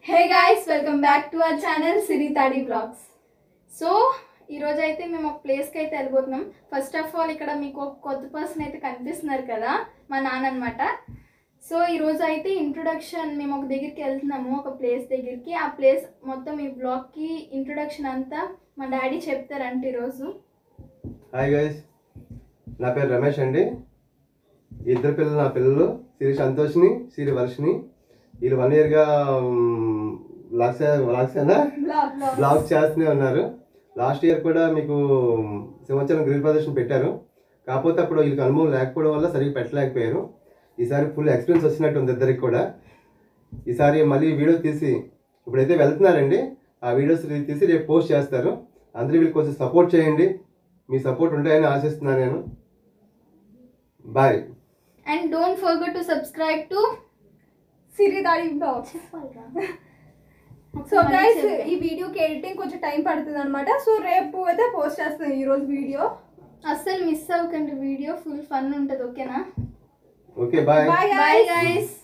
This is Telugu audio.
Hey guys, welcome back to our channel Siri Tadi blogs. So ఈరోజు అయితే మేము ఒక ప్లేస్కి అయితే వెళ్ళిపోతున్నాం. ఫస్ట్ ఆఫ్ ఆల్ ఇక్కడ మీకు ఒక కొత్త పర్సన్ అయితే కనిపిస్తున్నారు కదా, మా నాన్న అనమాట. సో ఈరోజు అయితే ఇంట్రొడక్షన్, మేము ఒక దగ్గరికి వెళ్తున్నాము, ఒక ప్లేస్ దగ్గరికి. ఆ ప్లేస్ మొత్తం ఈ బ్లాగ్కి ఇంట్రొడక్షన్ అంతా మా డాడీ చెప్తారంట ఈరోజు. హాయ్ గైస్, నా పేరు రమేష్ అండి. ఇద్దరు పిల్లలు, నా పిల్లలు సిరి సంతోష్ని, సిరి వర్షిని. వీళ్ళు 1 yearగా బ్లాగ్స్ చేస్తూనే ఉన్నారు. లాస్ట్ ఇయర్ కూడా మీకు సంవత్సరం గ్రిల్ ప్రదర్శన పెట్టారు. కాకపోతే అప్పుడు వీళ్ళకి అనుభవం లేకపోవడం వల్ల సరిగ్గా పెట్టలేకపోయారు. ఈసారి ఫుల్ ఎక్స్పీరియన్స్ వచ్చినట్టు ఉంది ఇద్దరికి కూడా. ఈసారి మళ్ళీ వీడియో తీసి ఇప్పుడైతే వెళ్తున్నారండి. ఆ వీడియోస్ తీసి రేపు పోస్ట్ చేస్తారు. అందరూ వీళ్ళకి కొంచెం సపోర్ట్ చేయండి. మీ సపోర్ట్ ఉంటాయని ఆశిస్తున్నాను నేను. Bye. And don't forget to subscribe to Siri Tadi blogs. So guys, ఈ వీడియోకి ఎడిటింగ్ కొంచెం టైం పడుతుంది అనమాట. సో రేపు అయితే పోస్ట్ చేస్తాను ఈరోజు వీడియో. అస్సలు మిస్ అవ్వకండి, వీడియో ఫుల్ ఫన్ ఉంటుంది. ఓకేనా? Okay, bye. Bye guys.